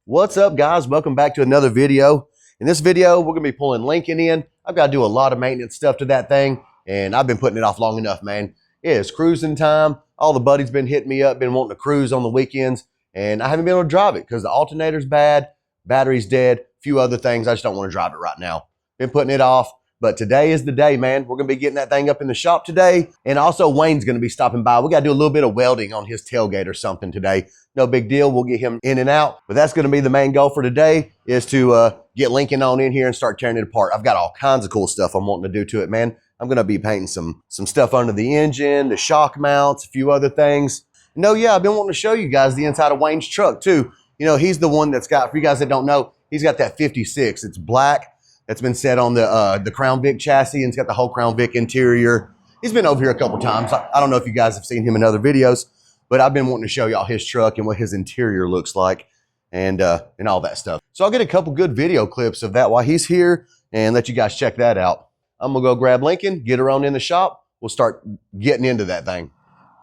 What's up, guys? Welcome back to another video. In this video, we're gonna be pulling Lincoln in. I've got to do a lot of maintenance stuff to that thing, and I've been putting it off long enough, man. Yeah, it's cruising time. All the buddies been hitting me up, been wanting to cruise on the weekends, and I haven't been able to drive it because the alternator's bad, battery's dead, a few other things. I just don't want to drive it right now. Been putting it off, but today is the day, man. We're gonna be getting that thing up in the shop today, and also Wayne's gonna be stopping by. We gotta do a little bit of welding on his tailgate or something today. No big deal. We'll get him in and out, but that's going to be the main goal for today is to get Lincoln on in here and start tearing it apart. I've got all kinds of cool stuff I'm wanting to do to it, man. I'm going to be painting some stuff under the engine, the shock mounts, a few other things. No, yeah, I've been wanting to show you guys the inside of Wayne's truck too. You know, he's the one that's got, for you guys that don't know, he's got that 56. It's black. That's been set on the Crown Vic chassis, and it's got the whole Crown Vic interior. He's been over here a couple times. I don't know if you guys have seen him in other videos, but I've been wanting to show y'all his truck and what his interior looks like and all that stuff. So I'll get a couple good video clips of that while he's here and let you guys check that out. I'm gonna go grab Lincoln, get her on in the shop. We'll start getting into that thing.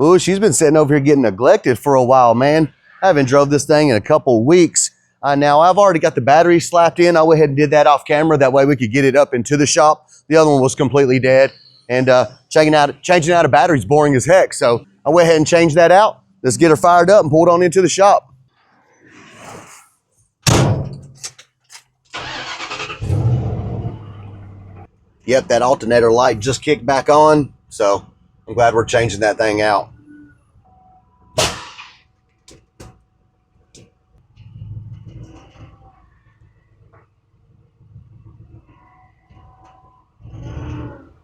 Oh, she's been sitting over here getting neglected for a while, man. I haven't drove this thing in a couple weeks. Now I've already got the battery slapped in. I went ahead and did that off camera. That way we could get it up into the shop. The other one was completely dead. And changing out a battery is boring as heck. So I went ahead and changed that out. Let's get her fired up and pull it on into the shop. Yep, that alternator light just kicked back on. So I'm glad we're changing that thing out.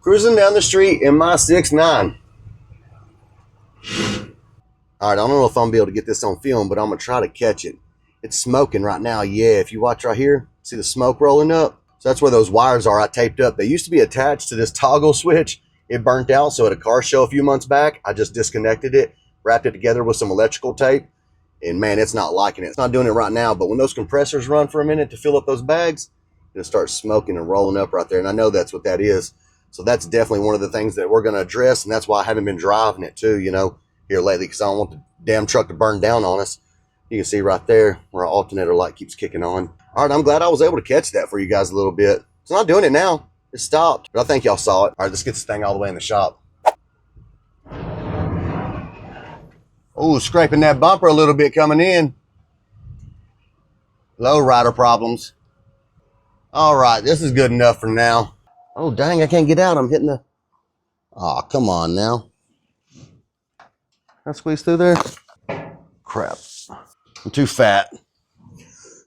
Cruising down the street in my 6'9". All right, I don't know if I'm gonna be able to get this on film, but I'm gonna try to catch it. It's smoking right now. Yeah, if you watch right here, see the smoke rolling up? So that's where those wires are I taped up. They used to be attached to this toggle switch. It burnt out, so at a car show a few months back, I just disconnected it, wrapped it together with some electrical tape, and man, it's not liking it. It's not doing it right now, but when those compressors run for a minute to fill up those bags, it'll start smoking and rolling up right there, and I know that's what that is. So that's definitely one of the things that we're gonna address, and that's why I haven't been driving it too, you know, here lately, because I don't want the damn truck to burn down on us. You can see right there where our alternator light keeps kicking on. All right, I'm glad I was able to catch that for you guys a little bit. It's not doing it now. It stopped, but I think y'all saw it. All right, let's get this thing all the way in the shop. Oh, scraping that bumper a little bit coming in. Low rider problems. All right, this is good enough for now. Oh, dang, I can't get out. I'm hitting the... Oh, come on now. Can I squeeze through there? Crap. I'm too fat.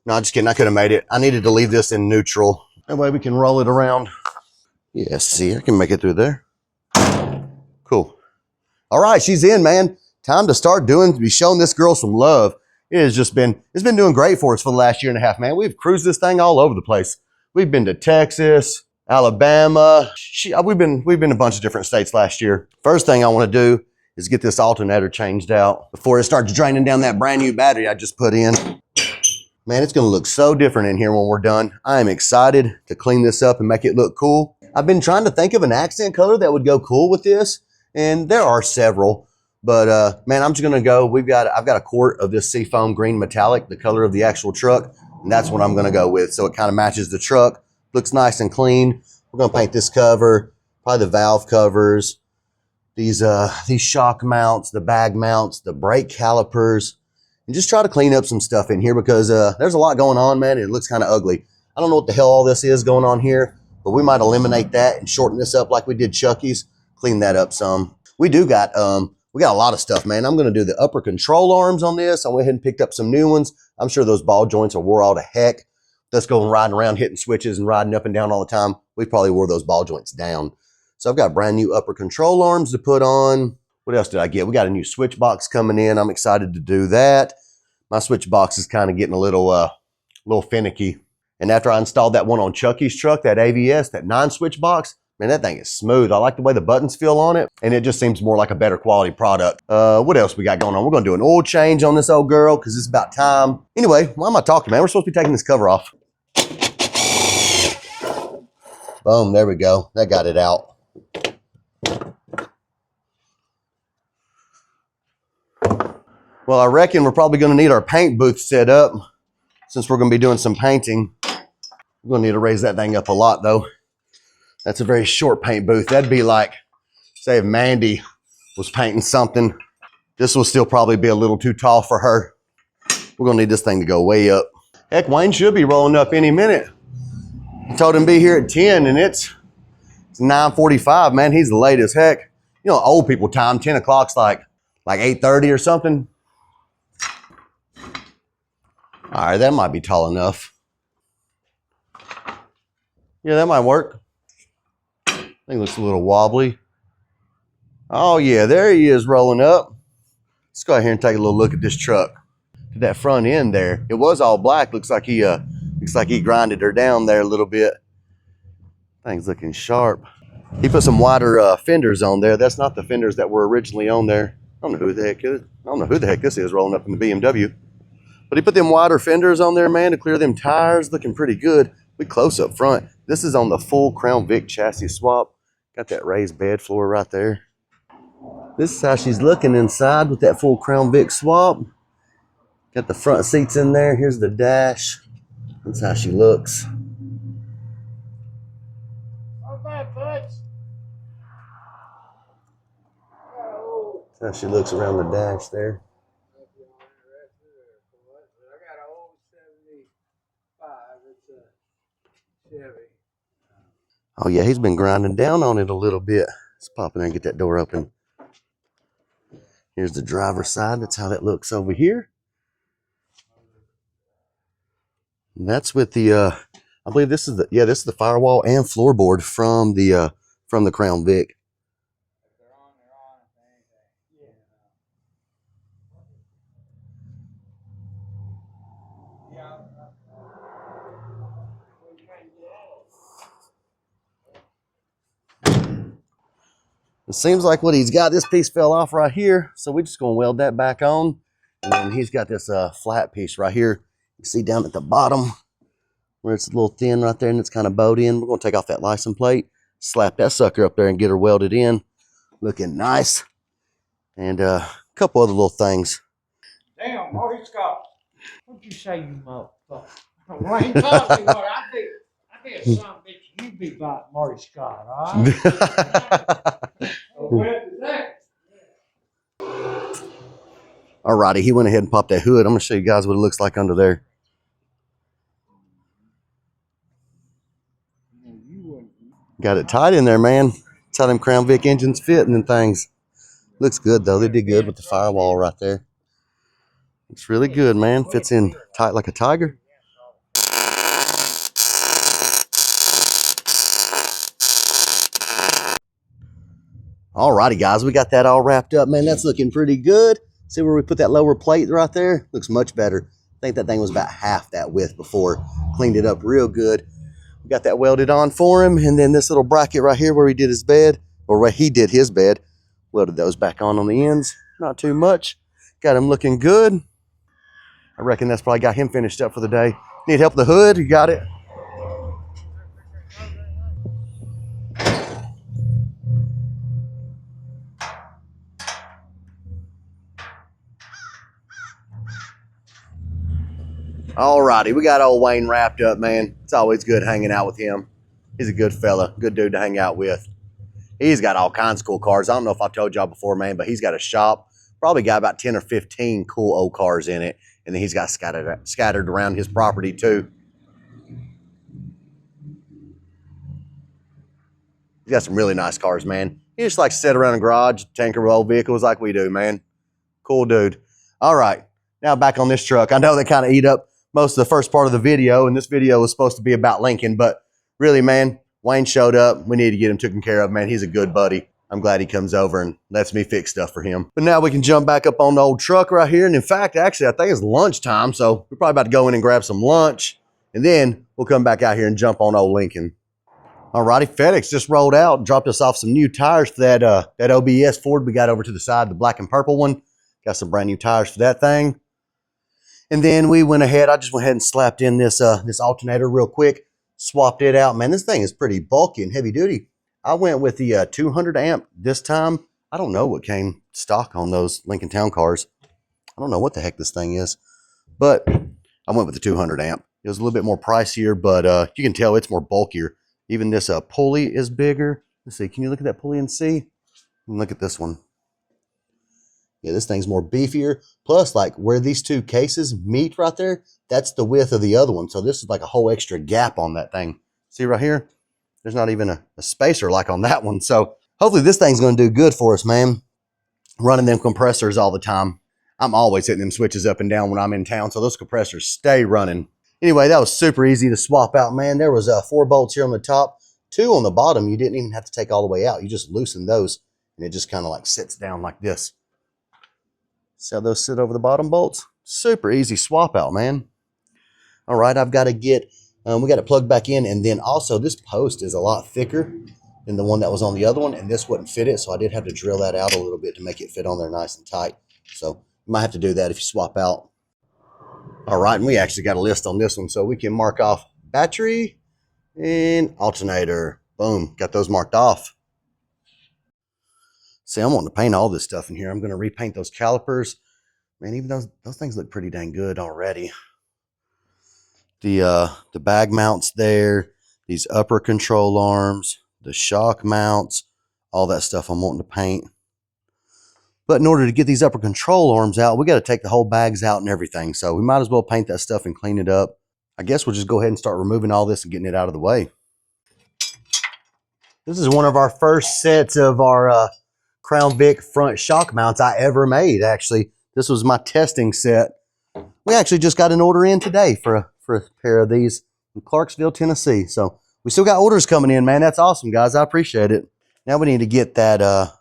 No, just kidding. I could have made it. I needed to leave this in neutral. That way we can roll it around. Yeah, see, I can make it through there. Cool. All right, she's in, man. Time to start be showing this girl some love. It has just been, it's been doing great for us for the last year and a half, man. We've cruised this thing all over the place. We've been to Texas, Alabama. We've been a bunch of different states last year. First thing I want to do is get this alternator changed out before it starts draining down that brand new battery I just put in. Man, it's gonna look so different in here when we're done. I am excited to clean this up and make it look cool. I've been trying to think of an accent color that would go cool with this, and there are several, but man, I'm just gonna go, I've got a quart of this seafoam green metallic, the color of the actual truck, and that's what I'm gonna go with. So it kind of matches the truck, looks nice and clean. We're gonna paint this cover, probably the valve covers, these shock mounts, the bag mounts, the brake calipers, and just try to clean up some stuff in here because there's a lot going on, man. It looks kind of ugly. I don't know what the hell all this is going on here, but we might eliminate that and shorten this up like we did Chucky's, clean that up some. We got a lot of stuff, man. I'm going to do the upper control arms on this. I went ahead and picked up some new ones. I'm sure those ball joints are wore all to heck. Let's go riding around hitting switches and riding up and down all the time. We probably wore those ball joints down. So I've got brand new upper control arms to put on. What else did I get? We got a new switch box coming in. I'm excited to do that. My switch box is kind of getting a little finicky. And after I installed that one on Chucky's truck, that AVS, that 9-switch box, man, that thing is smooth. I like the way the buttons feel on it, and it just seems more like a better quality product. What else we got going on? We're gonna do an oil change on this old girl because it's about time. Anyway, why am I talking, man? We're supposed to be taking this cover off. Boom, there we go. That got it out. Well, I reckon we're probably going to need our paint booth set up. since we're going to be doing some painting. We're going to need to raise that thing up a lot, though. That's a very short paint booth. That'd be like, say, if Mandy was painting something. This will still probably be a little too tall for her. We're going to need this thing to go way up. Heck, Wayne should be rolling up any minute. I told him to be here at 10, and it's 9:45, man. He's late as heck. You know, old people time, 10 o'clock's like 8:30 or something. All right, that might be tall enough. Yeah, that might work. I think it looks a little wobbly. Oh, yeah, there he is rolling up. Let's go ahead and take a little look at this truck. To that front end there. It was all black. Looks like he grinded her down there a little bit. Thing's looking sharp. He put some wider fenders on there. That's not the fenders that were originally on there. I don't know who the heck this is rolling up in the BMW. But he put them wider fenders on there, man, to clear them tires. Looking pretty good. We close up front. This is on the full Crown Vic chassis swap. Got that raised bed floor right there. This is how she's looking inside with that full Crown Vic swap. Got the front seats in there. Here's the dash. That's how she looks. That's how she looks around the dash there. Oh yeah, he's been grinding down on it a little bit. Let's pop in there and get that door open. Here's the driver's side. That's how that looks over here. And that's with the I believe this is the firewall and floorboard from the Crown Vic. It seems like what he's got, this piece fell off right here, so we're just going to weld that back on. And then he's got this flat piece right here. You see down at the bottom where it's a little thin right there and it's kind of bowed in. We're going to take off that license plate, slap that sucker up there and get her welded in. Looking nice. And a couple other little things. Damn, Marty Scott. What'd you say, you motherfucker? Well, ain't talking what I be a son of a bitch. You be about Marty Scott, all right? Alrighty, he went ahead and popped that hood. I'm going to show you guys what it looks like under there. Got it tight in there, man. That's how them Crown Vic engines fit and them things. Looks good, though. They did good with the firewall right there. Looks really good, man. Fits in tight like a tiger. Alrighty, guys. We got that all wrapped up, man. That's looking pretty good. See where we put that lower plate right there? Looks much better. I think that thing was about half that width before. Cleaned it up real good. We got that welded on for him. And then this little bracket right here where he did his bed, or where he did his bed, welded those back on the ends. Not too much. Got him looking good. I reckon that's probably got him finished up for the day. Need help with the hood? You got it? Alrighty, we got old Wayne wrapped up, man. It's always good hanging out with him. He's a good fella, good dude to hang out with. He's got all kinds of cool cars. I don't know if I've told y'all before, man, but he's got a shop. Probably got about 10 or 15 cool old cars in it. And then he's got scattered around his property too. He's got some really nice cars, man. He just likes to sit around the garage, tinker with old vehicles like we do, man. Cool dude. All right, now back on this truck. I know they kind of eat up most of the first part of the video, and this video was supposed to be about Lincoln, but really, man, Wayne showed up. We need to get him taken care of, man. He's a good buddy. I'm glad he comes over and lets me fix stuff for him. But now we can jump back up on the old truck right here. And in fact, actually, I think it's lunchtime, so we're probably about to go in and grab some lunch, and then we'll come back out here and jump on old Lincoln. Alrighty, FedEx just rolled out and dropped us off some new tires for that OBS Ford we got over to the side, the black and purple one. Got some brand new tires for that thing. And then we went ahead, I just went ahead and slapped in this alternator real quick, swapped it out. Man, this thing is pretty bulky and heavy duty. I went with the 200 amp this time. I don't know what came stock on those Lincoln Town cars. I don't know what the heck this thing is. But I went with the 200 amp. It was a little bit more pricier, but you can tell it's more bulkier. Even this pulley is bigger. Let's see, can you look at that pulley and see? And look at this one. Yeah, this thing's more beefier. Plus, like where these two cases meet right there, that's the width of the other one. So this is like a whole extra gap on that thing. See right here? There's not even a spacer like on that one. So hopefully this thing's going to do good for us, man. Running them compressors all the time. I'm always hitting them switches up and down when I'm in town. So those compressors stay running. Anyway, that was super easy to swap out, man. There was 4 bolts here on the top, 2 on the bottom. You didn't even have to take all the way out. You just loosen those and it just kind of like sits down like this. See how those sit over the bottom bolts? Super easy swap out, man. All right, I've got to get, we got it plugged back in, and then also this post is a lot thicker than the one that was on the other one, and this wouldn't fit it, so I did have to drill that out a little bit to make it fit on there nice and tight. So you might have to do that if you swap out. All right, and we actually got a list on this one, so we can mark off battery and alternator. Boom, got those marked off. See, I'm wanting to paint all this stuff in here. I'm going to repaint those calipers. Man, even those things look pretty dang good already. The bag mounts there, these upper control arms, the shock mounts, all that stuff I'm wanting to paint. But in order to get these upper control arms out, we got to take the whole bags out and everything. So we might as well paint that stuff and clean it up. I guess we'll just go ahead and start removing all this and getting it out of the way. This is one of our first sets of our Crown Vic front shock mounts I ever made, actually. This was my testing set. We actually just got an order in today for a pair of these in Clarksville, Tennessee. So we still got orders coming in, man. That's awesome, guys. I appreciate it. Now we need to get that, I'm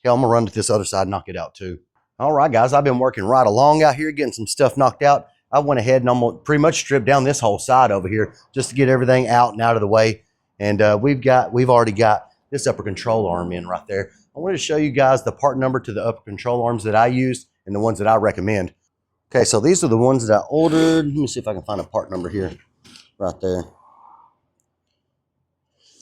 going to run to this other side and knock it out too. All right, guys, I've been working right along out here, getting some stuff knocked out. I went ahead and almost pretty much stripped down this whole side over here just to get everything out and out of the way. And we've already got this upper control arm in right there. I wanted to show you guys the part number to the upper control arms that I used and the ones that I recommend. Okay, so these are the ones that I ordered. Let me see if I can find a part number here, right there.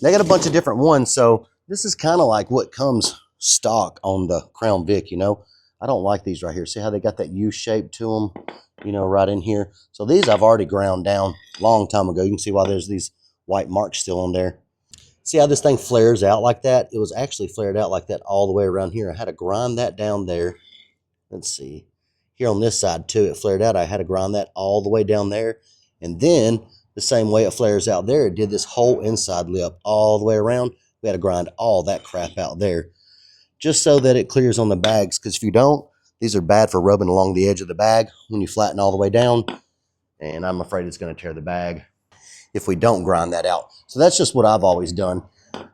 They got a bunch of different ones, so this is kind of like what comes stock on the Crown Vic, you know. I don't like these right here. See how they got that U shape to them, you know, right in here. So these I've already ground down a long time ago. You can see why there's these white marks still on there. See how this thing flares out like that? It was actually flared out like that all the way around here. I had to grind that down there. Let's see. Here on this side too, it flared out. I had to grind that all the way down there. And then the same way it flares out there, it did this whole inside lip all the way around. We had to grind all that crap out there just so that it clears on the bags. Because if you don't, these are bad for rubbing along the edge of the bag when you flatten all the way down. And I'm afraid it's going to tear the bag if we don't grind that out. So that's just what I've always done.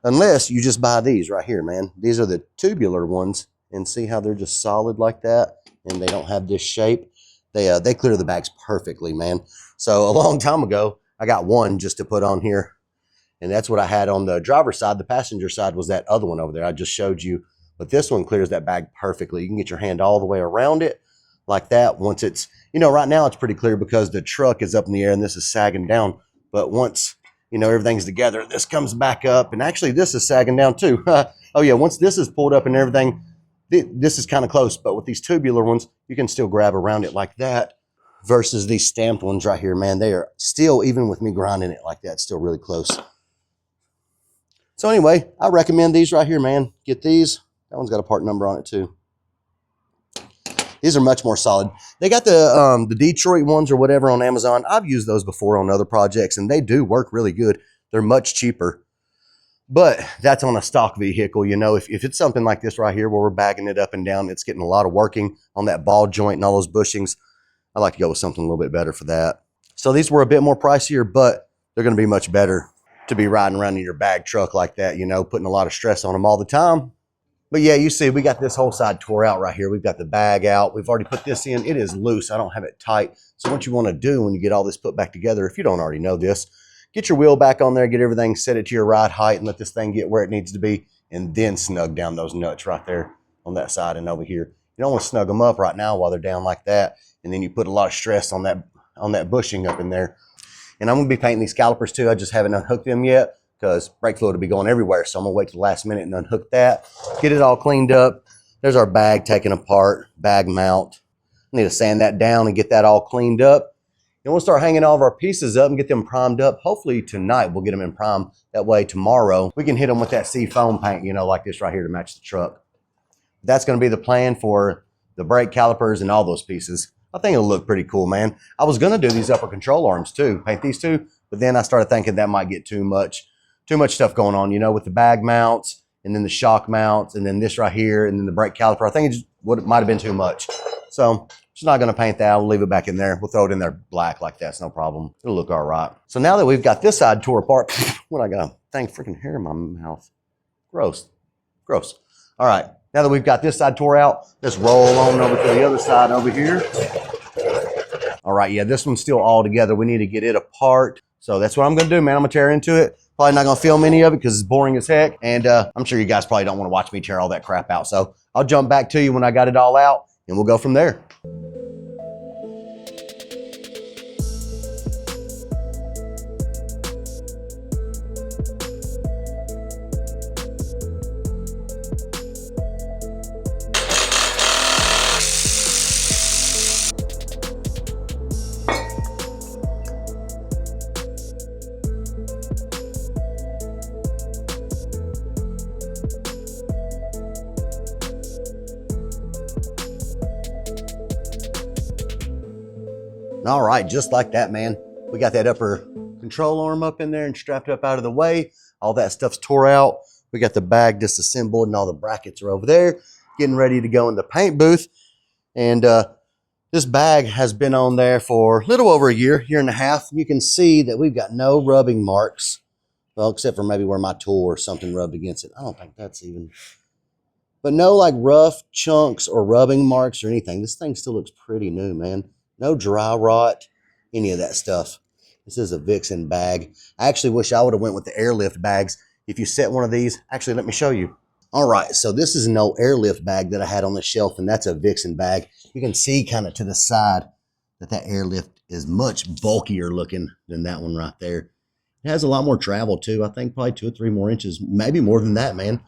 Unless you just buy these right here, man. These are the tubular ones. And see how they're just solid like that? And they don't have this shape. They clear the bags perfectly, man. So a long time ago, I got one just to put on here. And that's what I had on the driver's side. The passenger side was that other one over there I just showed you. But this one clears that bag perfectly. You can get your hand all the way around it like that. Once it's, you know, right now it's pretty clear because the truck is up in the air and this is sagging down. But once, you know, everything's together, this comes back up. And actually this is sagging down too. Oh yeah, once this is pulled up and everything, this is kind of close. But with these tubular ones, you can still grab around it like that. Versus these stamped ones right here, man. They are still, even with me grinding it like that, still really close. So anyway, I recommend these right here, man. Get these. That one's got a part number on it too. These are much more solid. They got the Detroit ones or whatever on Amazon. I've used those before on other projects, and they do work really good. They're much cheaper. But that's on a stock vehicle, you know. If it's something like this right here where we're bagging it up and down, it's getting a lot of working on that ball joint and all those bushings. I like to go with something a little bit better for that. So these were a bit more pricier, but they're going to be much better to be riding around in your bag truck like that, you know, putting a lot of stress on them all the time. But yeah, you see, we got this whole side tore out right here. We've got the bag out. We've already put this in. It is loose. I don't have it tight. So what you want to do when you get all this put back together, if you don't already know this, get your wheel back on there, get everything, set it to your right height, and let this thing get where it needs to be, and then snug down those nuts right there on that side and over here. You don't want to snug them up right now while they're down like that, and then you put a lot of stress on that bushing up in there. And I'm going to be painting these calipers too. I just haven't unhooked them yet, because brake fluid will be going everywhere. So I'm going to wait till the last minute and unhook that, get it all cleaned up. There's our bag taken apart, bag mount. I need to sand that down and get that all cleaned up. And we'll start hanging all of our pieces up and get them primed up. Hopefully tonight we'll get them in prime. That way tomorrow we can hit them with that sea foam paint, you know, like this right here to match the truck. That's going to be the plan for the brake calipers and all those pieces. I think it'll look pretty cool, man. I was going to do these upper control arms too, paint these two, but then I started thinking that might get too much stuff going on, you know, with the bag mounts and then the shock mounts and then this right here and then the brake caliper. I think it might have been too much. So just not going to paint that. We'll leave it back in there. We'll throw it in there black like that. It's no problem. It'll look all right. So now that we've got this side tore apart, what I got a dang freaking hair in my mouth. Gross. Gross. All right. Now that we've got this side tore out, let's roll on over to the other side over here. All right. Yeah, this one's still all together. We need to get it apart. So that's what I'm going to do, man. I'm going to tear into it. Probably not going to film any of it because it's boring as heck. And I'm sure you guys probably don't want to watch me tear all that crap out. So I'll jump back to you when I got it all out and we'll go from there. All right, just like that, man. We got that upper control arm up in there and strapped up out of the way. All that stuff's tore out. We got the bag disassembled and all the brackets are over there, getting ready to go in the paint booth. And this bag has been on there for a little over a year and a half. You can see that we've got no rubbing marks. Well, except for maybe where my tool or something rubbed against it. I don't think that's even... But no like rough chunks or rubbing marks or anything. This thing still looks pretty new, man. No dry rot, any of that stuff. This is a Vixen bag. I actually wish I would have went with the airlift bags. If you set one of these, actually, let me show you. All right, so this is an old airlift bag that I had on the shelf, and that's a Vixen bag. You can see kind of to the side that airlift is much bulkier looking than that one right there. It has a lot more travel too. I think probably 2 or 3 more inches, maybe more than that, man.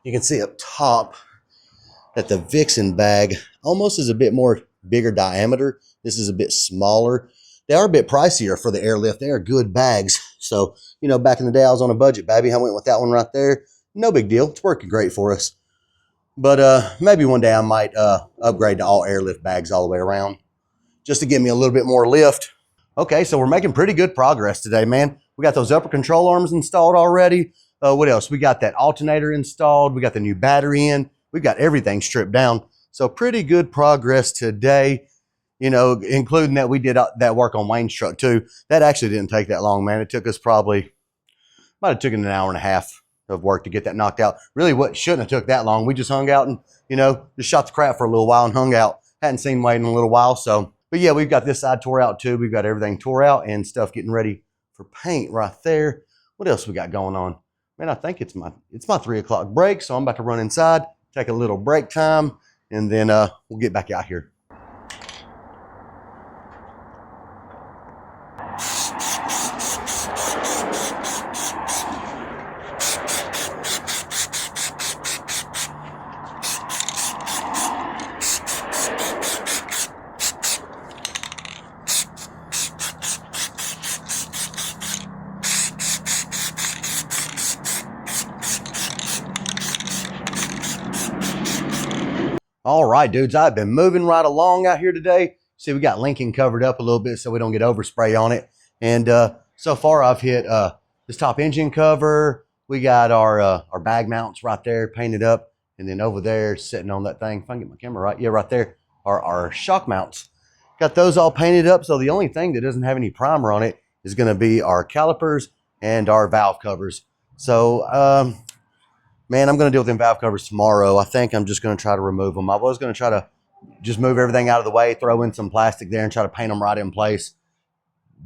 You can see up top that the Vixen bag almost is a bit more bigger diameter. This is a bit smaller. They are a bit pricier for the airlift. They are good bags. So, you know, back in the day, I was on a budget, baby. I went with that one right there. No big deal. It's working great for us. But maybe one day I might upgrade to all airlift bags all the way around just to give me a little bit more lift. Okay, so we're making pretty good progress today, man. We got those upper control arms installed already. What else? We got that alternator installed. We got the new battery in. We got everything stripped down. So pretty good progress today, you know, including that we did that work on Wayne's truck too. That actually didn't take that long, man. It took us might have taken an hour and a half of work to get that knocked out. Really, what shouldn't have took that long. We just hung out and, you know, just shot the crap for a little while and hung out. Hadn't seen Wayne in a little while. So, but yeah, we've got this side tore out too. We've got everything tore out and stuff getting ready for paint right there. What else we got going on? Man, I think it's my 3 o'clock break. So I'm about to run inside, take a little break time, and then we'll get back out here. All right, dudes, I've been moving right along out here today. See, we got Lincoln covered up a little bit so we don't get overspray on it. And so far I've hit this top engine cover. We got our bag mounts right there painted up. And then over there sitting on that thing, if I can get my camera right, yeah, right there are our shock mounts. Got those all painted up. So the only thing that doesn't have any primer on it is going to be our calipers and our valve covers. So, man, I'm going to deal with them valve covers tomorrow. I think I'm just going to try to remove them. I was going to try to just move everything out of the way, throw in some plastic there and try to paint them right in place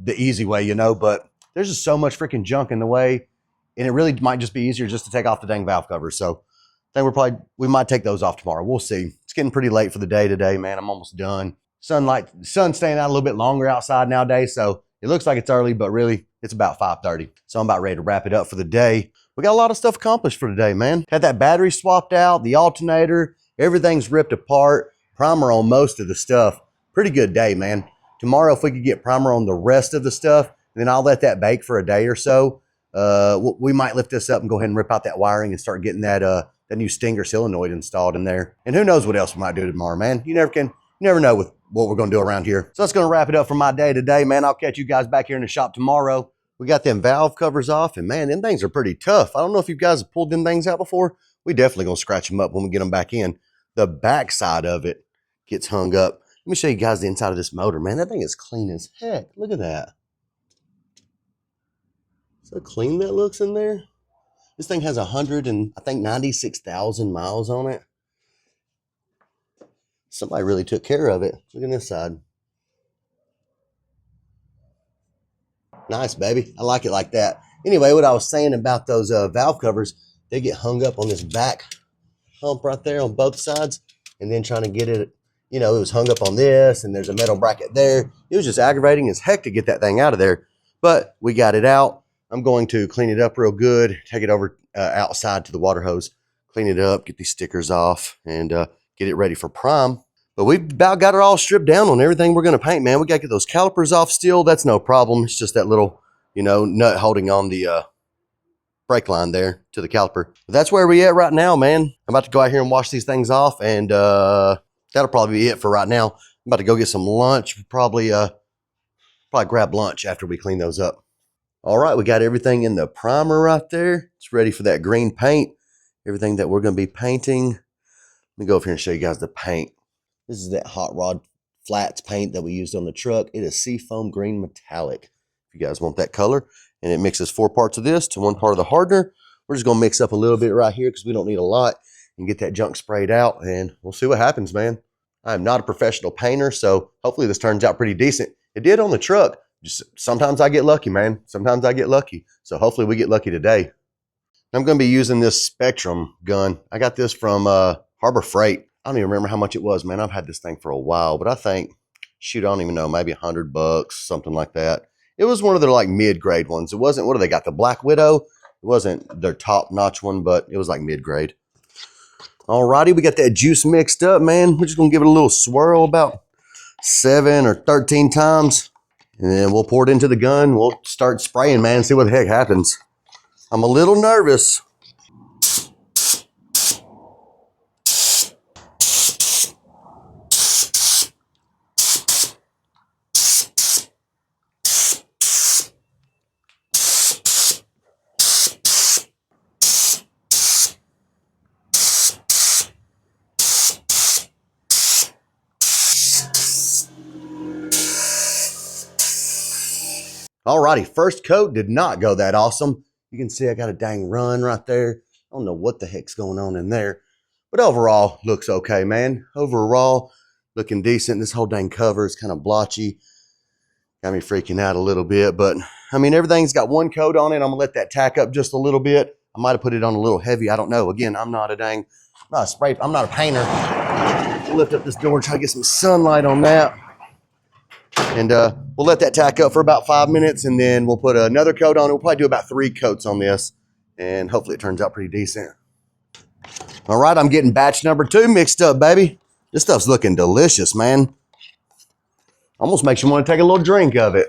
the easy way, you know, but there's just so much freaking junk in the way, and it really might just be easier just to take off the dang valve covers. So I think we might take those off tomorrow. We'll see. It's getting pretty late for the day today, man. I'm almost done. The sun's staying out a little bit longer outside nowadays, so it looks like it's early, but really it's about 5:30. So I'm about ready to wrap it up for the day. We got a lot of stuff accomplished for today, man. Had that battery swapped out, the alternator, everything's ripped apart, primer on most of the stuff. Pretty good day, man. Tomorrow, if we could get primer on the rest of the stuff, then I'll let that bake for a day or so. We might lift this up and go ahead and rip out that wiring and start getting that new Stinger solenoid installed in there. And who knows what else we might do tomorrow, man. You never know with what we're going to do around here. So that's going to wrap it up for my day today, man. I'll catch you guys back here in the shop tomorrow. We got them valve covers off, and man, them things are pretty tough. I don't know if you guys have pulled them things out before. We definitely going to scratch them up when we get them back in. The back side of it gets hung up. Let me show you guys the inside of this motor, man. That thing is clean as heck. Look at that. So clean that looks in there. This thing has 96,000 miles on it. Somebody really took care of it. Look at this side. Nice, baby. I like it like that. Anyway, what I was saying about those valve covers, they get hung up on this back hump right there on both sides, and then trying to get it, it was hung up on this, and there's a metal bracket there. It was just aggravating as heck to get that thing out of there, but we got it out. I'm going to clean it up real good, take it over outside to the water hose, clean it up, get these stickers off, and get it ready for prime. But we've about got it all stripped down on everything we're going to paint, man. We got to get those calipers off still. That's no problem. It's just that little, nut holding on the brake line there to the caliper. But that's where we at right now, man. I'm about to go out here and wash these things off, and that'll probably be it for right now. I'm about to go get some lunch. Probably grab lunch after we clean those up. All right, we got everything in the primer right there. It's ready for that green paint. Everything that we're going to be painting. Let me go over here and show you guys the paint. This is that hot rod flats paint that we used on the truck. It is seafoam green metallic. If you guys want that color. And it mixes 4 parts of this to 1 part of the hardener. We're just going to mix up a little bit right here because we don't need a lot, and get that junk sprayed out, and we'll see what happens, man. I'm not a professional painter, so hopefully this turns out pretty decent. It did on the truck. Just sometimes I get lucky, man. Sometimes I get lucky. So hopefully we get lucky today. I'm going to be using this Spectrum gun. I got this from Harbor Freight. I don't even remember how much it was, man. I've had this thing for a while, but I think, shoot, I don't even know, maybe $100, something like that. It was one of their like mid-grade ones. It wasn't, what do they got? The Black Widow. It wasn't their top-notch one, but it was like mid-grade. Alrighty, we got that juice mixed up, man. We're just going to give it a little swirl about 7 or 13 times. And then we'll pour it into the gun. We'll start spraying, man, see what the heck happens. I'm a little nervous. Alrighty, first coat did not go that awesome. You can see I got a dang run right there. I don't know what the heck's going on in there. But overall, looks okay, man. Overall, looking decent. This whole dang cover is kind of blotchy. Got me freaking out a little bit. But, I mean, everything's got 1 coat on it. I'm going to let that tack up just a little bit. I might have put it on a little heavy. I don't know. Again, I'm not a painter. I'll lift up this door and try to get some sunlight on that. And we'll let that tack up for about 5 minutes, and then we'll put another coat on it. We'll probably do about 3 coats on this, and hopefully it turns out pretty decent. All right, I'm getting batch number 2 mixed up, baby. This stuff's looking delicious, man. Almost makes you want to take a little drink of it.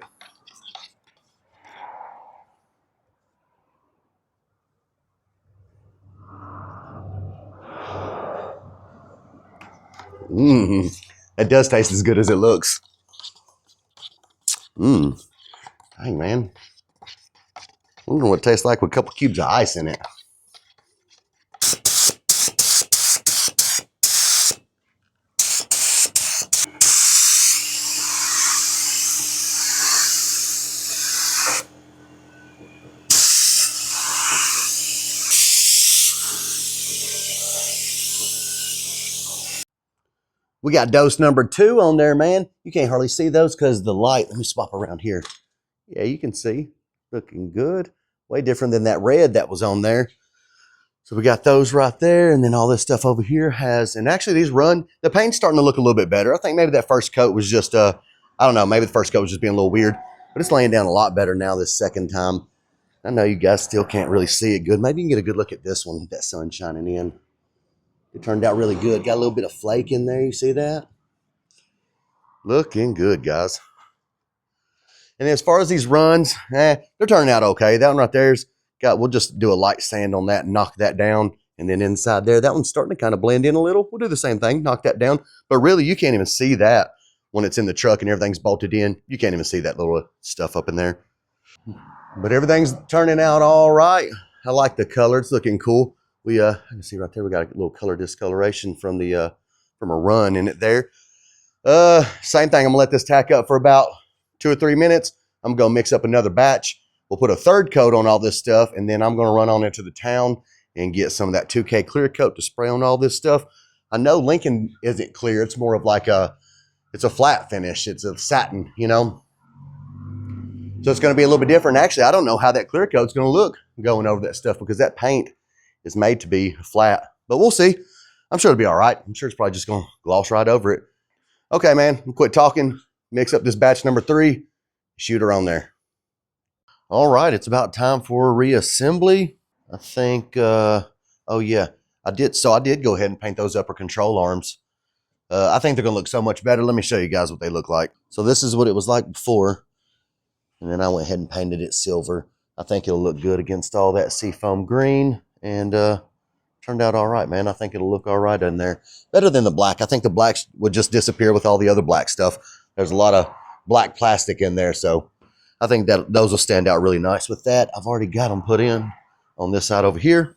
That does taste as good as it looks. Dang, man. I wonder what it tastes like with a couple cubes of ice in it. We got dose number 2 on there, man. You can't hardly see those because of the light. Let me swap around here. Yeah, you can see. Looking good. Way different than that red that was on there. So we got those right there. And then all this stuff over here has, and actually these run, the paint's starting to look a little bit better. I think maybe that first coat was just, I don't know, maybe the first coat was just being a little weird. But it's laying down a lot better now this second time. I know you guys still can't really see it good. Maybe you can get a good look at this one, that sun shining in. It turned out really good. Got a little bit of flake in there. You see that? Looking good, guys. And as far as these runs, they're turning out okay. That one right there's got, we'll just do a light sand on that and knock that down. And then inside there, that one's starting to kind of blend in a little. We'll do the same thing, knock that down. But really, you can't even see that when it's in the truck and everything's bolted in. You can't even see that little stuff up in there. But everything's turning out all right. I like the color. It's looking cool. We I can see right there, we got a little color discoloration from the from a run in it there. Same thing. I'm gonna let this tack up for about 2 or 3 minutes. I'm gonna mix up another batch. We'll put a third coat on all this stuff, and then I'm gonna run on into the town and get some of that 2K clear coat to spray on all this stuff. I know Lincoln isn't clear. It's more of like it's a flat finish. It's a satin, you know. So it's going to be a little bit different. Actually, I don't know how that clear coat's going to look going over that stuff because that paint is made to be flat. But we'll see. I'm sure it'll be all right. I'm sure it's probably just going to gloss right over it. Okay, man. We'll quit talking. Mix up this batch number 3. Shoot her on there. All right. It's about time for reassembly. I think, oh yeah, I did go ahead and paint those upper control arms. I think they're going to look so much better. Let me show you guys what they look like. So this is what it was like before. And then I went ahead and painted it silver. I think it'll look good against all that seafoam green. And turned out all right, man. I think it'll look all right in there. Better than the black. I think the black would just disappear with all the other black stuff. There's a lot of black plastic in there. So I think that those will stand out really nice with that. I've already got them put in on this side over here.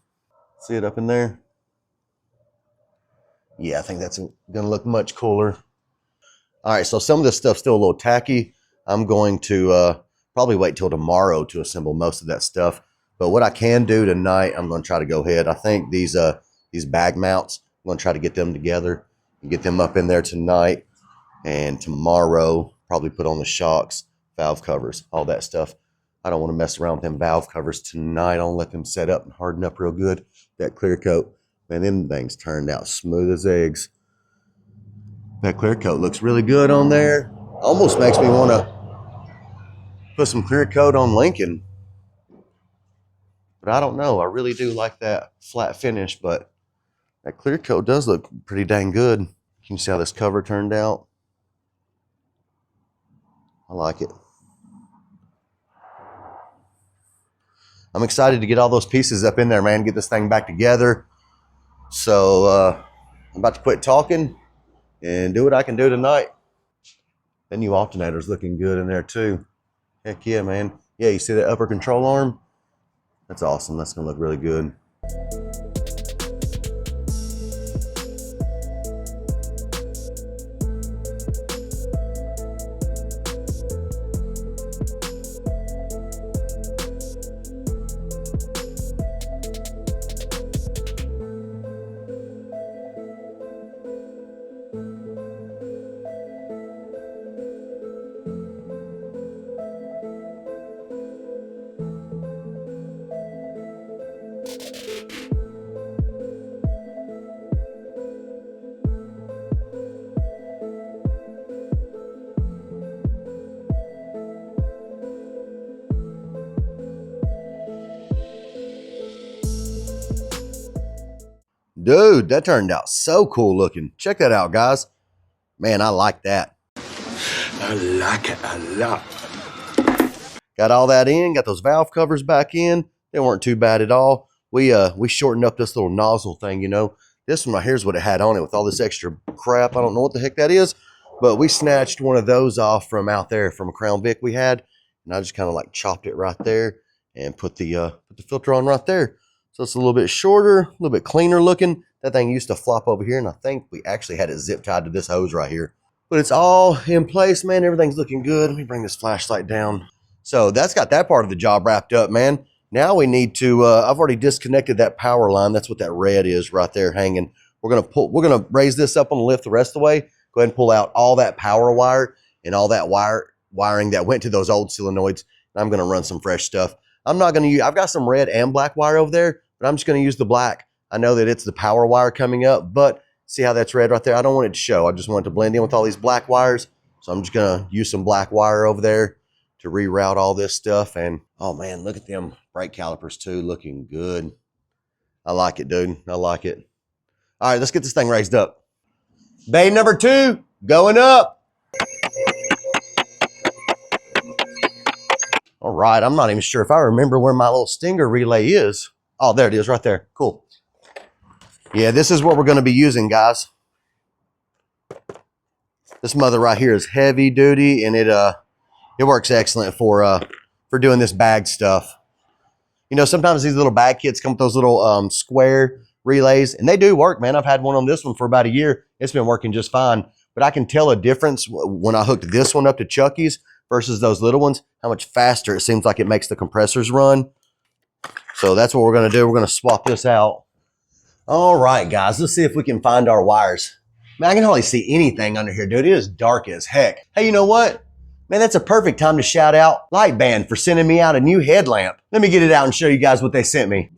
See it up in there? Yeah, I think that's going to look much cooler. All right, so some of this stuff's still a little tacky. I'm going to probably wait till tomorrow to assemble most of that stuff. But what I can do tonight, I'm going to try to go ahead. I think these bag mounts, I'm going to try to get them together and get them up in there tonight. And tomorrow, probably put on the shocks, valve covers, all that stuff. I don't want to mess around with them valve covers tonight. I'll let them set up and harden up real good. That clear coat, man, them things turned out smooth as eggs. That clear coat looks really good on there. Almost makes me want to put some clear coat on Lincoln. But I don't know. I really do like that flat finish, but that clear coat does look pretty dang good. You can see how this cover turned out. I like it. I'm excited to get all those pieces up in there, man. Get this thing back together. So I'm about to quit talking and do what I can do tonight. That new alternator's looking good in there too. Heck yeah, man. Yeah, you see that upper control arm? That's awesome. That's going to look really good. Dude, that turned out so cool looking. Check that out, guys. Man, I like that. I like it a lot. Got all that in, got those valve covers back in. They weren't too bad at all. We shortened up this little nozzle thing, you know. This one right here is what it had on it with all this extra crap. I don't know what the heck that is, but we snatched one of those off from out there from a Crown Vic we had, and I just kind of like chopped it right there and put the filter on right there. So it's a little bit shorter, a little bit cleaner looking. That thing used to flop over here, and I think we actually had it zip tied to this hose right here. But it's all in place, man. Everything's looking good. Let me bring this flashlight down. So that's got that part of the job wrapped up, man. Now we need to, I've already disconnected that power line. That's what that red is right there hanging. We're gonna raise this up on the lift the rest of the way. Go ahead and pull out all that power wire and all that wiring that went to those old solenoids. And I'm gonna run some fresh stuff. I'm not gonna use, I've got some red and black wire over there, but I'm just gonna use the black. I know that it's the power wire coming up, but see how that's red right there? I don't want it to show. I just want it to blend in with all these black wires. So I'm just gonna use some black wire over there to reroute all this stuff. And oh man, look at them brake calipers too, looking good. I like it, dude. I like it. All right, let's get this thing raised up. Bay number 2 going up. All right, I'm not even sure if I remember where my little stinger relay is. Oh, there it is right there. Cool. Yeah, this is what we're going to be using, guys. This mother right here is heavy duty, and it works excellent for doing this bag stuff. You know, sometimes these little bag kits come with those little square relays, and they do work, man. I've had one on this one for about a year. It's been working just fine. But I can tell a difference when I hooked this one up to Chucky's versus those little ones, how much faster it seems like it makes the compressors run. So that's what we're going to do. We're going to swap this out. All right, guys, let's see if we can find our wires. Man, I can hardly see anything under here, dude. It is dark as heck. Hey, you know what? Man, that's a perfect time to shout out Lightband for sending me out a new headlamp. Let me get it out and show you guys what they sent me.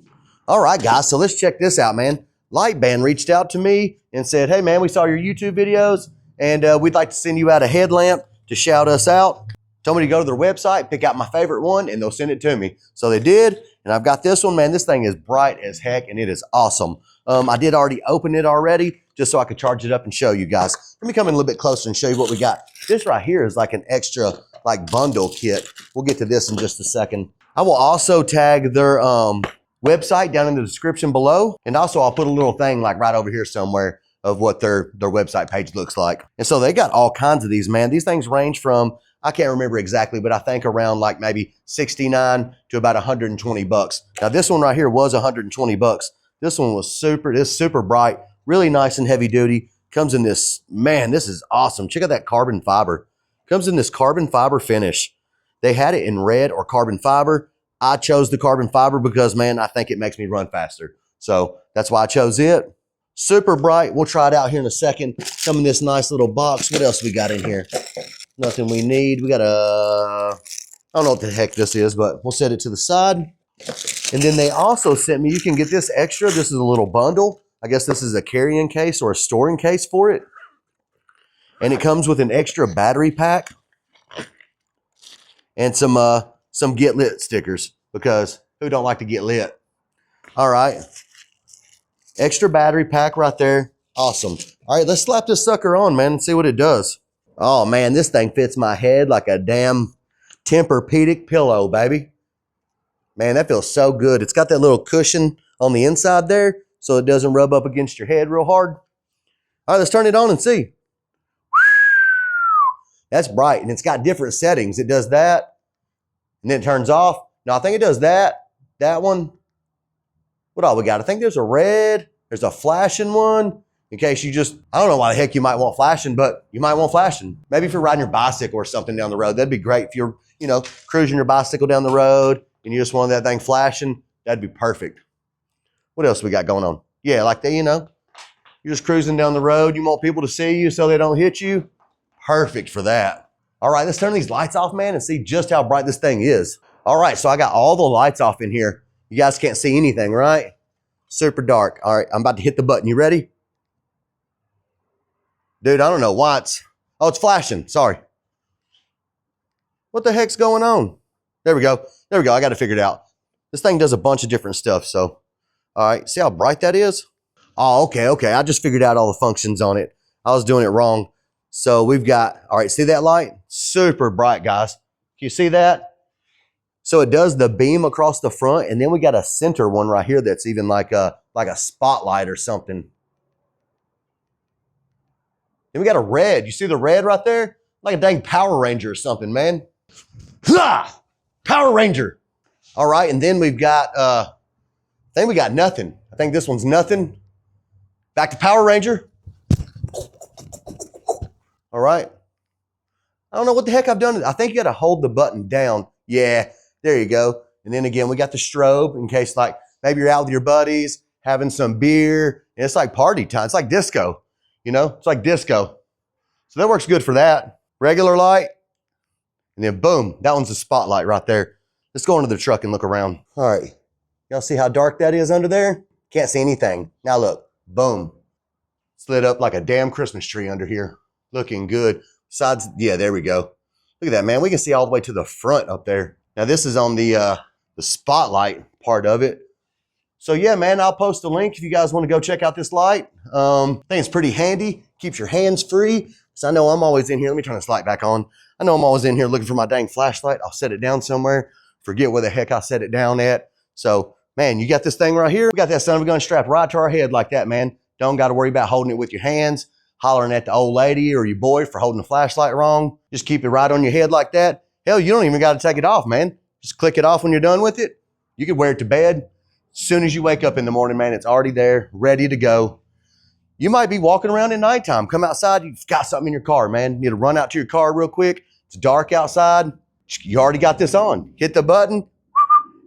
All right, guys, so let's check this out, man. Lightband reached out to me and said, hey, man, we saw your YouTube videos, and we'd like to send you out a headlamp to shout us out. Told me to go to their website, pick out my favorite one, and they'll send it to me. So they did, and I've got this one, man. This thing is bright as heck, and it is awesome. I did already open it already, just so I could charge it up and show you guys. Let me come in a little bit closer and show you what we got. This right here is like an extra bundle kit. We'll get to this in just a second. I will also tag their website down in the description below. And also I'll put a little thing like right over here somewhere of what their website page looks like. And so they got all kinds of these, man. These things range from, I can't remember exactly, but I think around like maybe 69 to about 120 bucks. Now this one right here was 120 bucks. This one was super bright, really nice and heavy duty. Comes in this, man, this is awesome. Check out that carbon fiber. Comes in this carbon fiber finish. They had it in red or carbon fiber. I chose the carbon fiber because, man, I think it makes me run faster. So that's why I chose it. Super bright. We'll try it out here in a second. Come in this nice little box. What else we got in here? Nothing we need. We got I don't know what the heck this is, but we'll set it to the side. And then they also sent me, you can get this extra. This is a little bundle. I guess this is a carrying case or a storing case for it. And it comes with an extra battery pack and some get lit stickers, because who don't like to get lit? All right. Extra battery pack right there. Awesome. All right, let's slap this sucker on, man, and see what it does. Oh, man, this thing fits my head like a damn Tempur-Pedic pillow, baby. Man, that feels so good. It's got that little cushion on the inside there so it doesn't rub up against your head real hard. All right, let's turn it on and see. That's bright, and it's got different settings. It does that, and then it turns off. No, I think it does that one. What all we got? I think there's a red, there's a flashing one, in case you just, I don't know why the heck you might want flashing, but you might want flashing. Maybe if you're riding your bicycle or something down the road, that'd be great. If you're, you know, cruising your bicycle down the road and you just want that thing flashing, that'd be perfect. What else we got going on? Yeah, like that, you know, you're just cruising down the road. You want people to see you so they don't hit you. Perfect for that. All right, let's turn these lights off, man, and see just how bright this thing is. All right, so I got all the lights off in here. You guys can't see anything, right? Super dark. All right, I'm about to hit the button. You ready? Dude, I don't know why it's flashing. Sorry. What the heck's going on? There we go. There we go. I got to figure it out. This thing does a bunch of different stuff, so. All right, see how bright that is? Oh, okay. I just figured out all the functions on it. I was doing it wrong. So we've got, all right, see that light? Super bright, guys. Can you see that? So it does the beam across the front, and then we got a center one right here that's even like a spotlight or something. Then we got a red. You see the red right there? Like a dang Power Ranger or something, man. Ha! Power Ranger. All right, and then we've got, I think we got nothing. I think this one's nothing. Back to Power Ranger. All right. I don't know what the heck I've done. I think you got to hold the button down. Yeah, there you go. And then again, we got the strobe in case like maybe you're out with your buddies, having some beer. And it's like party time. It's like disco, you know? It's like disco. So that works good for that. Regular light. And then boom, that one's a spotlight right there. Let's go into the truck and look around. All right. Y'all see how dark that is under there? Can't see anything. Now look, boom. It's lit up like a damn Christmas tree under here. Looking good. Besides, yeah, there we go. Look at that, man. We can see all the way to the front up there. Now this is on the spotlight part of it. So yeah, man, I'll post a link if you guys want to go check out this light. I think it's pretty handy. Keeps your hands free. So I know I'm always in here. Let me turn this light back on. I know I'm always in here looking for my dang flashlight. I'll set it down somewhere, forget where the heck I set it down at. So, man, you got this thing right here. We got that son of a gun strapped right to our head like that, man. Don't got to worry about holding it with your hands, hollering at the old lady or your boy for holding the flashlight wrong. Just keep it right on your head like that. Hell, you don't even got to take it off, man. Just click it off when you're done with it. You can wear it to bed. As soon as you wake up in the morning, man, it's already there, ready to go. You might be walking around at nighttime. Come outside, you've got something in your car, man. You need to run out to your car real quick. It's dark outside. You already got this on. Hit the button,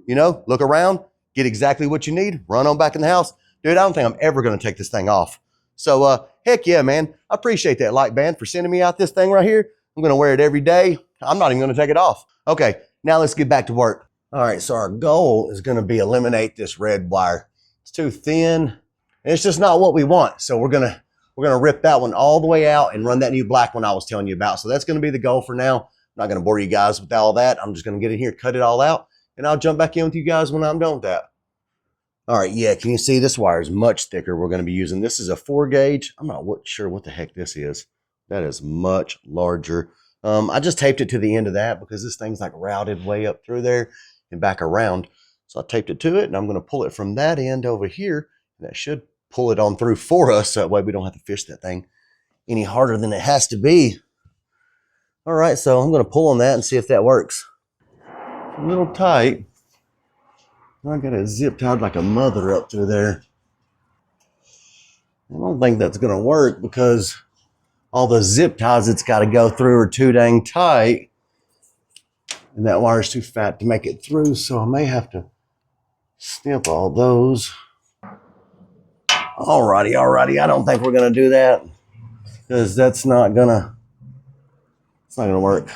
you know, look around, get exactly what you need, run on back in the house. Dude, I don't think I'm ever going to take this thing off. So, heck yeah, man. I appreciate that light band for sending me out this thing right here. I'm going to wear it every day. I'm not even going to take it off. Okay, now let's get back to work. All right, so our goal is going to be eliminate this red wire. It's too thin. And it's just not what we want. So we're gonna rip that one all the way out and run that new black one I was telling you about. So that's gonna be the goal for now. I'm not gonna bore you guys with all that. I'm just gonna get in here, cut it all out, and I'll jump back in with you guys when I'm done with that. All right, yeah, can you see this wire is much thicker? We're gonna be using, this is a 4 gauge. I'm not sure what the heck this is. That is much larger. I just taped it to the end of that because this thing's like routed way up through there and back around. So I taped it to it, and I'm gonna pull it from that end over here. That should pull it on through for us, so that way we don't have to fish that thing any harder than it has to be. All right, so I'm going to pull on that and see if that works. A little tight. I got it zip tied like a mother up through there. I don't think that's going to work because all the zip ties it's got to go through are too dang tight, and that wire's too fat to make it through, so I may have to snip all those. Alrighty. I don't think we're gonna do that because it's not gonna work.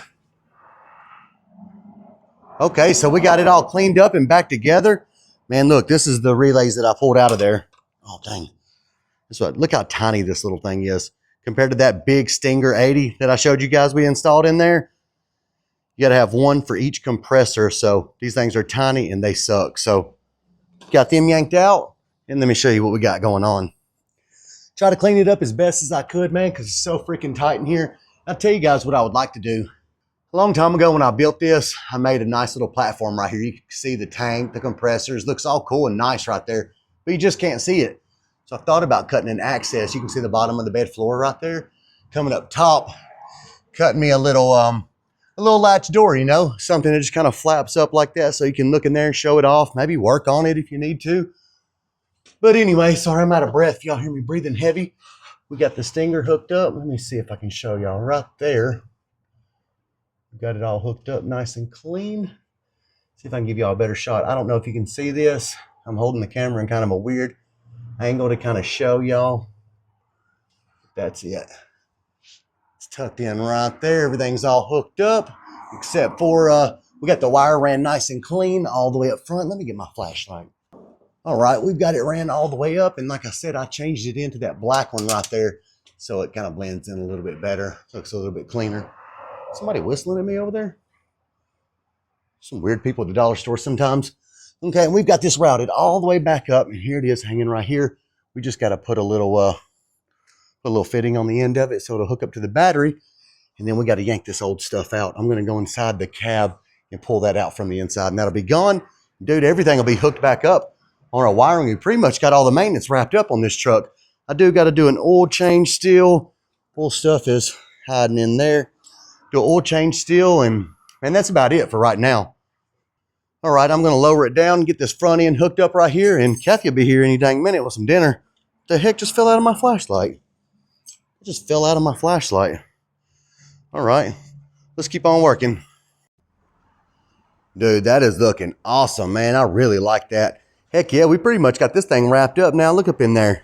Okay, so we got it all cleaned up and back together. Man, look, this is the relays that I pulled out of there. Oh, dang. Look how tiny this little thing is compared to that big Stinger 80 that I showed you guys we installed in there. You gotta have one for each compressor. So these things are tiny and they suck. So got them yanked out. And let me show you what we got going on. Try to clean it up as best as I could, man, because it's so freaking tight in here. I'll tell you guys what I would like to do. A long time ago when I built this, I made a nice little platform right here. You can see the tank, the compressors. Looks all cool and nice right there, but you just can't see it. So I thought about cutting an access. You can see the bottom of the bed floor right there. Coming up top, cutting me a little latch door, you know, something that just kind of flaps up like that so you can look in there and show it off. Maybe work on it if you need to. But anyway, sorry I'm out of breath. Y'all hear me breathing heavy. We got the Stinger hooked up. Let me see if I can show y'all right there. We got it all hooked up nice and clean. See if I can give y'all a better shot. I don't know if you can see this. I'm holding the camera in kind of a weird angle to kind of show y'all. That's it. It's tucked in right there. Everything's all hooked up except for we got the wire ran nice and clean all the way up front. Let me get my flashlight. All right, we've got it ran all the way up, and like I said, I changed it into that black one right there so it kind of blends in a little bit better. Looks a little bit cleaner. Somebody whistling at me over there? Some weird people at the dollar store sometimes. Okay, and we've got this routed all the way back up, and here it is hanging right here. We just got to put a little fitting on the end of it so it'll hook up to the battery, and then we got to yank this old stuff out. I'm going to go inside the cab and pull that out from the inside, and that'll be gone. Dude, everything will be hooked back up. On our wiring, we pretty much got all the maintenance wrapped up on this truck. I do got to do an oil change still. Full stuff is hiding in there. Do an oil change still, and that's about it for right now. All right, I'm going to lower it down and get this front end hooked up right here, and Kathy will be here any dang minute with some dinner. What the heck just fell out of my flashlight? It just fell out of my flashlight. All right, let's keep on working. Dude, that is looking awesome, man. I really like that. Heck yeah, we pretty much got this thing wrapped up now. Look up in there.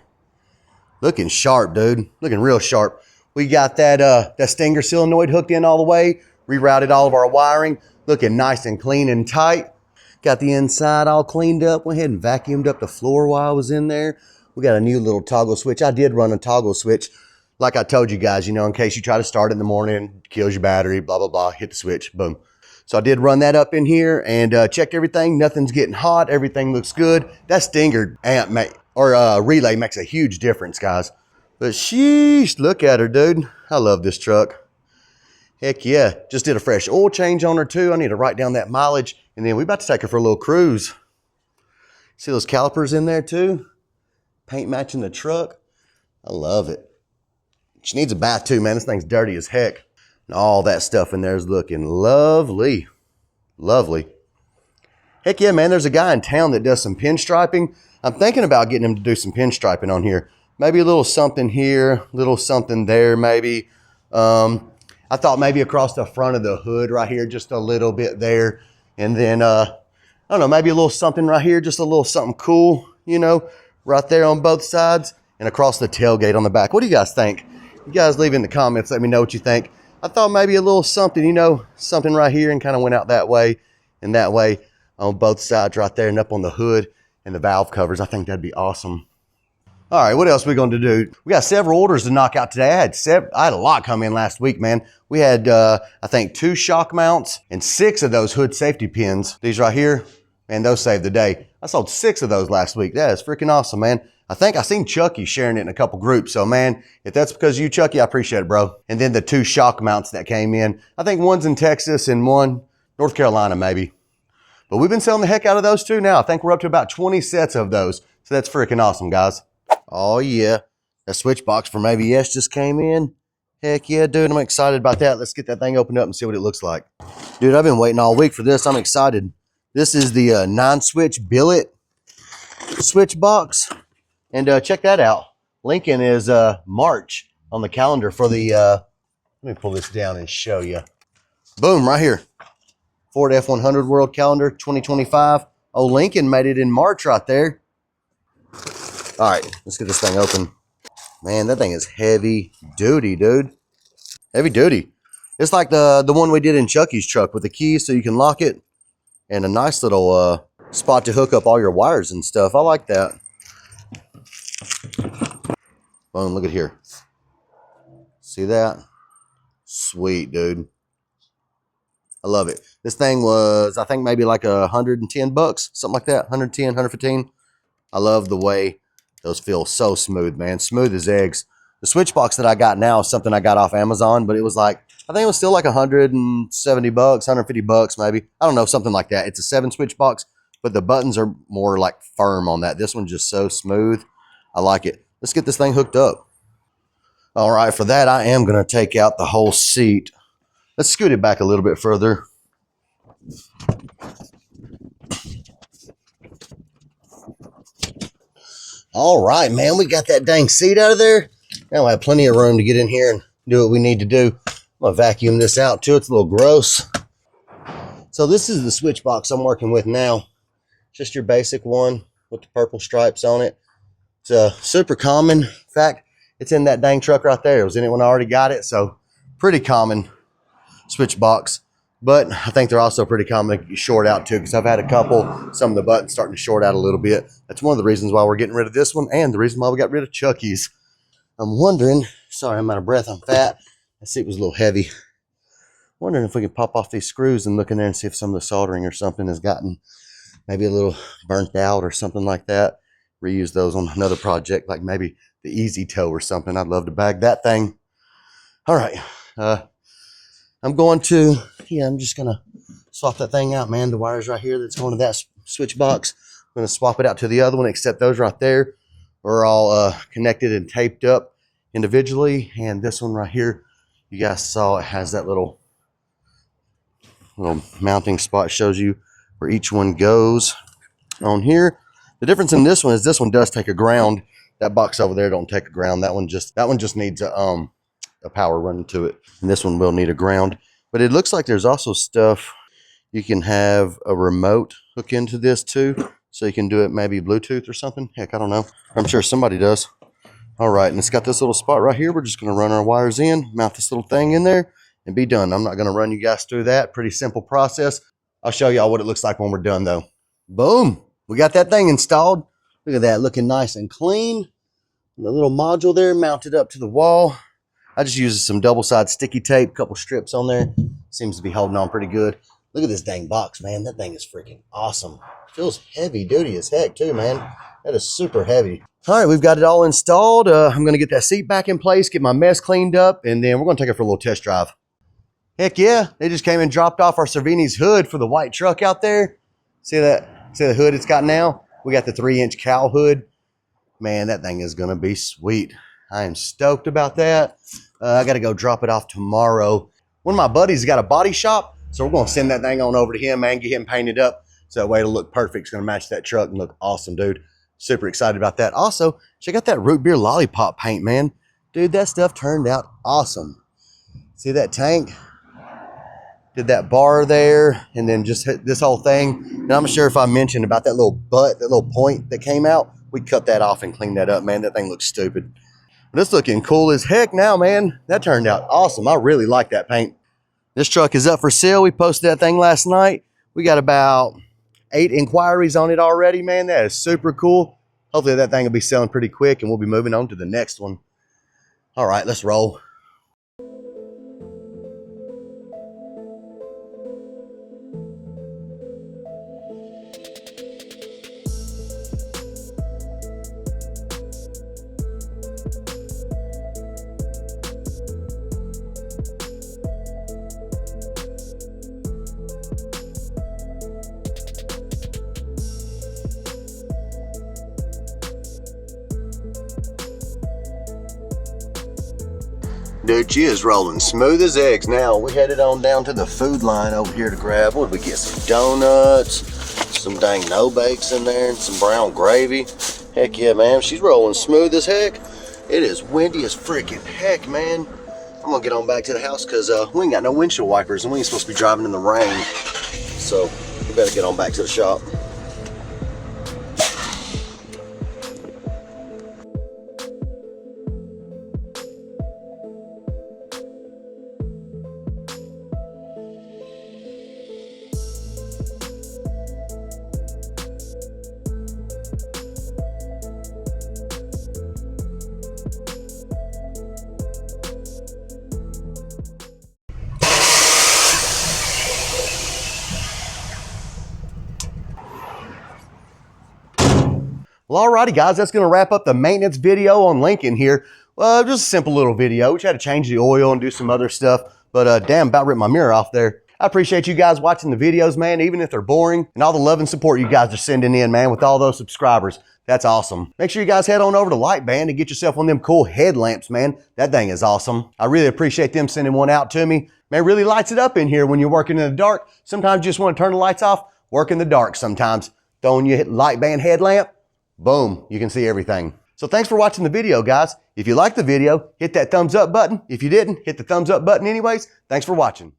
Looking sharp, dude. Looking real sharp. We got that Stinger solenoid hooked in all the way. Rerouted all of our wiring. Looking nice and clean and tight. Got the inside all cleaned up. Went ahead and vacuumed up the floor while I was in there. We got a new little toggle switch. I did run a toggle switch. Like I told you guys, you know, in case you try to start it in the morning, kills your battery, blah, blah, blah. Hit the switch, boom. So I did run that up in here and checked everything. Nothing's getting hot. Everything looks good. That Stinger relay makes a huge difference, guys. But sheesh, look at her, dude. I love this truck. Heck yeah. Just did a fresh oil change on her too. I need to write down that mileage. And then we're about to take her for a little cruise. See those calipers in there too? Paint matching the truck. I love it. She needs a bath too, man. This thing's dirty as heck. And all that stuff in there is looking lovely. Lovely. Heck yeah, man. There's a guy in town that does some pinstriping. I'm thinking about getting him to do some pinstriping on here. Maybe a little something here, a little something there maybe. I thought maybe across the front of the hood right here, just a little bit there. And then, I don't know, maybe a little something right here, just a little something cool, you know, right there on both sides and across the tailgate on the back. What do you guys think? You guys leave in the comments, let me know what you think. I thought maybe a little something, you know, something right here and kind of went out that way and that way on both sides right there and up on the hood and the valve covers. I think that'd be awesome. All right, what else are we going to do? We got several orders to knock out today. I had a lot come in last week, man. We had, I think, 2 shock mounts and 6 of those hood safety pins. These right here, man, those saved the day. I sold 6 of those last week. That is freaking awesome, man. I think I seen Chucky sharing it in a couple groups. So, man, if that's because of you, Chucky, I appreciate it, bro. And then the 2 shock mounts that came in. I think one's in Texas and one North Carolina, maybe. But we've been selling the heck out of those too now. I think we're up to about 20 sets of those. So that's freaking awesome, guys. Oh yeah, that switch box from ABS just came in. Heck yeah, dude, I'm excited about that. Let's get that thing opened up and see what it looks like. Dude, I've been waiting all week for this. I'm excited. This is the 9-switch billet switch box. And check that out. Lincoln is March on the calendar for the, let me pull this down and show you. Boom, right here. Ford F100 World Calendar 2025. Oh, Lincoln made it in March right there. All right, let's get this thing open. Man, that thing is heavy duty, dude. Heavy duty. It's like the one we did in Chucky's truck with the keys so you can lock it. And a nice little spot to hook up all your wires and stuff. I like that. Boom, look at here. See that? Sweet, dude. I love it. This thing was, I think, maybe like $110, something like that. 110, 115. I love the way those feel so smooth, man. Smooth as eggs. The switch box that I got now is something I got off Amazon, but it was like, I think it was still like $170, $150 maybe. I don't know, something like that. It's a 7-switch box, but the buttons are more like firm on that. This one's just so smooth. I like it. Let's get this thing hooked up. All right, for that, I am going to take out the whole seat. Let's scoot it back a little bit further. All right, man, we got that dang seat out of there. Now I have plenty of room to get in here and do what we need to do. I'm going to vacuum this out too. It's a little gross. So this is the switch box I'm working with now. Just your basic one with the purple stripes on it. It's super common. In fact, it's in that dang truck right there. It was in it when I already got it. So pretty common switch box. But I think they're also pretty common to short out too, because I've had a couple, some of the buttons starting to short out a little bit. That's one of the reasons why we're getting rid of this one and the reason why we got rid of Chucky's. I'm wondering, sorry, I'm out of breath, I'm fat. That seat was a little heavy. Wondering if we can pop off these screws and look in there and see if some of the soldering or something has gotten maybe a little burnt out or something like that. Reuse those on another project, like maybe the Easy Tow or something. I'd love to bag that thing. All right. I'm going to, I'm just going to swap that thing out, man. The wires right here that's going to that switch box. I'm going to swap it out to the other one, except those right there are all connected and taped up individually. And this one right here, you guys saw it has that little mounting spot. Shows you where each one goes on here. The difference in this one is this one does take a ground. That box over there don't take a ground. That one just needs a power running to it, and this one will need a ground. But it looks like there's also stuff you can have a remote hook into this too, so you can do it maybe Bluetooth or something. Heck, I don't know. I'm sure somebody does. All right, and it's got this little spot right here. We're just going to run our wires in, mount this little thing in there, and be done. I'm not going to run you guys through that. Pretty simple process. I'll show y'all what it looks like when we're done though. Boom, we got that thing installed. Look at that, looking nice and clean. And the little module there mounted up to the wall. I just used some double-side sticky tape, a couple strips on there. Seems to be holding on pretty good. Look at this dang box, man. That thing is freaking awesome. Feels heavy duty as heck too, man. That is super heavy. All right, we've got it all installed. I'm going to get that seat back in place, get my mess cleaned up, and then we're going to take it for a little test drive. Heck yeah, they just came and dropped off our Cervini's hood for the white truck out there. See that? See the hood it's got now? We got the 3-inch cowl hood. Man, that thing is gonna be sweet. I am stoked about that. I gotta go drop it off tomorrow. One of my buddies got a body shop, so we're gonna send that thing on over to him, man, get him painted up. So that way it'll look perfect. It's gonna match that truck and look awesome, dude. Super excited about that. Also, check out that root beer lollipop paint, man. Dude, that stuff turned out awesome. See that tank? Did that bar there, and then just hit this whole thing. And I'm not sure if I mentioned about that little butt, that little point that came out. We cut that off and cleaned that up, man. That thing looks stupid. But it's looking cool as heck now, man. That turned out awesome. I really like that paint. This truck is up for sale. We posted that thing last night. We got about 8 inquiries on it already, man. That is super cool. Hopefully that thing will be selling pretty quick, and we'll be moving on to the next one. All right, let's roll. Dude, she is rolling smooth as eggs now. We headed on down to the food line over here to grab, what did we get? Some donuts, some dang no-bakes in there, and some brown gravy. Heck yeah, man. She's rolling smooth as heck. It is windy as freaking heck, man. I'm gonna get on back to the house because we ain't got no windshield wipers and we ain't supposed to be driving in the rain. So we better get on back to the shop. Well, alrighty guys, that's gonna wrap up the maintenance video on Lincoln here. Well, just a simple little video. We just had to change the oil and do some other stuff, but damn, about ripped my mirror off there. I appreciate you guys watching the videos, man, even if they're boring, and all the love and support you guys are sending in, man, with all those subscribers. That's awesome. Make sure you guys head on over to Lightband and get yourself one of them cool headlamps, man. That thing is awesome. I really appreciate them sending one out to me. Man, it really lights it up in here when you're working in the dark. Sometimes you just want to turn the lights off, work in the dark sometimes. Throwing your Lightband headlamp, boom, you can see everything. So thanks for watching the video, guys. If you liked the video, hit that thumbs up button. If you didn't, hit the thumbs up button anyways. Thanks for watching.